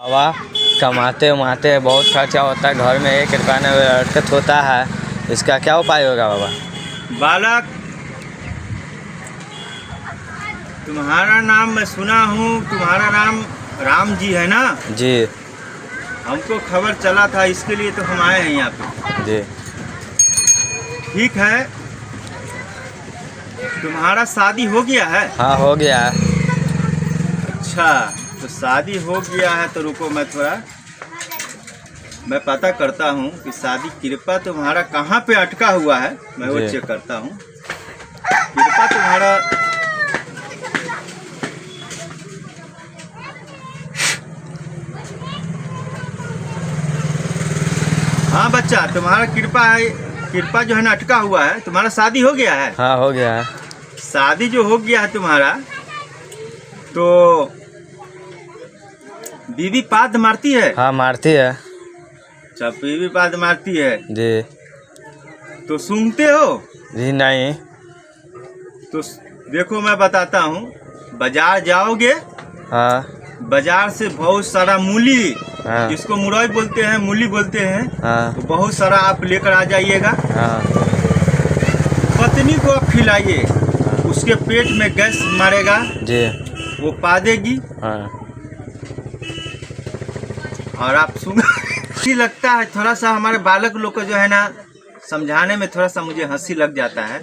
बाबा कमाते उमाते बहुत खर्चा होता है, घर में 1 रुपया में दिक्कत होता है, इसका क्या उपाय होगा बाबा? बालक, तुम्हारा नाम मैं सुना हूँ, तुम्हारा नाम राम जी है ना? जी हमको खबर चला था, इसके लिए तो हम आए हैं यहाँ पे। जी। ठीक है, तुम्हारा शादी हो गया है? हाँ हो गया है। अच्छा, तो शादी हो गया है तो रुको, मैं पता करता हूँ कि शादी कृपा तुम्हारा कहाँ पे अटका हुआ है, मैं वो चेक करता हूँ। कृपा तुम्हारा हाँ बच्चा, तुम्हारा कृपा है, कृपा जो है ना अटका हुआ है। तुम्हारा शादी हो गया है? हाँ हो गया है। शादी जो हो गया है तुम्हारा, तो बीवी पाद मारती है? हाँ मारती है। अच्छा, बीवी पाद मारती है जी। तो सूंघते हो? जी नहीं। तो देखो मैं बताता हूँ, बाजार जाओगे, हाँ बाजार से बहुत सारा मूली, हाँ जिसको मुरई बोलते हैं, मूली बोलते हैं, हाँ तो बहुत सारा आप लेकर आ जाइएगा। हाँ पत्नी को आप खिलाइए, उसके पेट में गैस मारेगा जी। वो पा देगी। हाँ और आप सुन हंसी लगता है थोड़ा सा, हमारे बालक लोग को जो है ना समझाने में थोड़ा सा मुझे हंसी लग जाता है,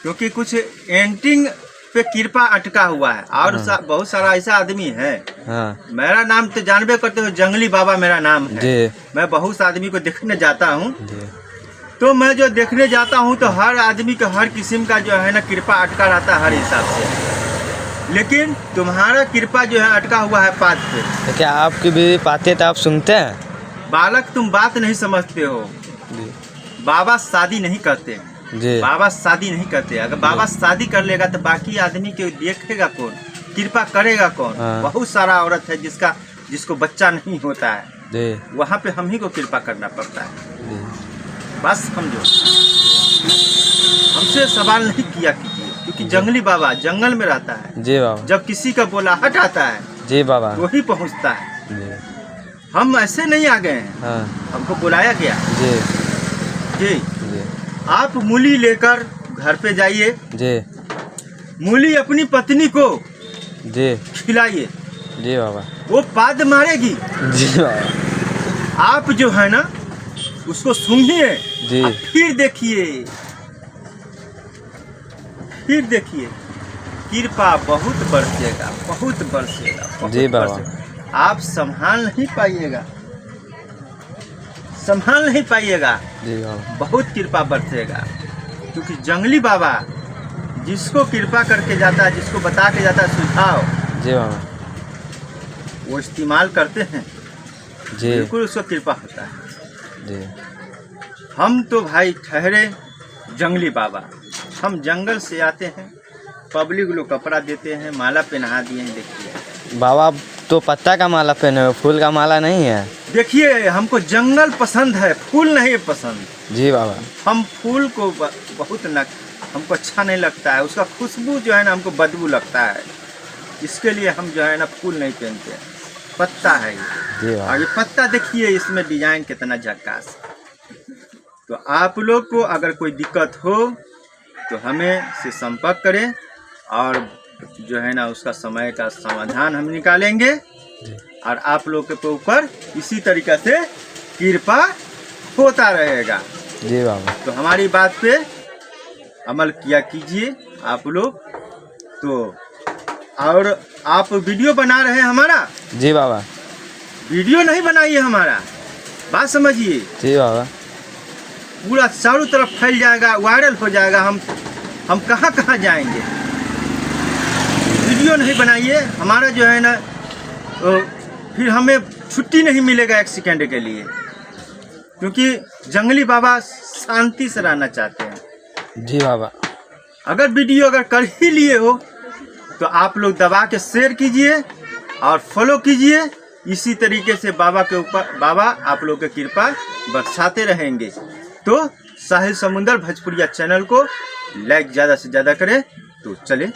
क्योंकि कुछ एंटिंग पे कृपा अटका हुआ है। और बहुत सारा ऐसा आदमी है। हाँ मेरा नाम तो जानबे करते हो, जंगली बाबा मेरा नाम है जी। मैं बहुत सा आदमी को देखने जाता हूँ, जी तो मैं जो देखने जाता हूँ तो हर आदमी का हर किस्म का जो है ना कृपा अटका रहता है हर हिसाब से, लेकिन तुम्हारा कृपा जो है अटका हुआ है पाद पे। तो क्या आपकी भी पाते तो आप सुनते हैं? बालक, तुम बात नहीं समझते हो। जी बाबा शादी नहीं करते। जी। बाबा शादी नहीं करते। अगर बाबा शादी कर लेगा तो बाकी आदमी के देखेगा कौन, कृपा करेगा कौन? हाँ। बहुत सारा औरत है जिसको बच्चा नहीं होता है, जी वहाँ पे हम ही को कृपा करना पड़ता है। जी। बस समझो, हमसे सवाल नहीं किया कीजिए, क्योंकि जंगली बाबा जंगल में रहता है। जी बाबा। जब किसी का बोलाहट आता है जी बाबा। वही पहुँचता है। जी हम ऐसे नहीं आ गए हैं, हाँ हमको बुलाया गया। जी जी, जी आप मूली लेकर घर पे जाइए, जी मूली अपनी पत्नी को जी खिलाइए, जी बाबा। वो पाद मारेगी। जी बाबा। आप जो है ना उसको सूंघिए, जी। और फिर देखिए कृपा बहुत बरसेगा, बहुत बरसेगा, बहुत जी बाबा। बरसेगा। आप संभाल नहीं पाइएगा, संभाल नहीं पाइएगा, जी बाबा। बहुत कृपा बरसेगा। क्योंकि जंगली बाबा जिसको कृपा करके जाता है, जिसको बता के जाता है सुझाव, जी बाबा। वो इस्तेमाल करते हैं, जी बिल्कुल उसको कृपा होता है। जी। हम तो भाई ठहरे जंगली बाबा, हम जंगल से आते हैं, पब्लिक लोग कपड़ा देते हैं, माला पहना दिए हैं। देखिए बाबा तो पत्ता का माला पहने हो, फूल का माला नहीं है। देखिए, हमको जंगल पसंद है, फूल नहीं पसंद। जी बाबा। हम फूल को बहुत हमको अच्छा नहीं लगता है, उसका खुशबू जो है ना हमको बदबू लगता है, इसके लिए हम जो है ना फूल नहीं पहनते हैं, पत्ता है ये। जी बाबा। और ये पत्ता देखिए, इसमें डिजाइन कितना झक्कास। तो आप लोग को अगर कोई दिक्कत हो तो हमें से संपर्क करें, और जो है ना उसका समय का समाधान हम निकालेंगे, और आप लोग के ऊपर इसी तरीक़े से कृपा होता रहेगा। जी बाबा। तो हमारी बात पे अमल किया कीजिए आप लोग। तो और आप वीडियो बना रहे हैं हमारा? जी बाबा। वीडियो नहीं बनाइए हमारा, बात समझिए। जी बाबा। पूरा चारों तरफ फैल जाएगा, वायरल हो जाएगा, हम कहाँ कहाँ जाएंगे। वीडियो नहीं बनाइए हमारा, जो है ना तो फिर हमें छुट्टी नहीं मिलेगा 1 सेकंड के लिए, क्योंकि जंगली बाबा शांति से रहना चाहते हैं। जी बाबा। अगर वीडियो अगर कर ही लिए हो तो आप लोग दबा के शेयर कीजिए और फॉलो कीजिए। इसी तरीके से बाबा के ऊपर बाबा आप लोग की कृपा बरसाते रहेंगे। तो साहिल समुंदर भोजपुरिया चैनल को लाइक ज़्यादा से ज़्यादा करें। तो चले।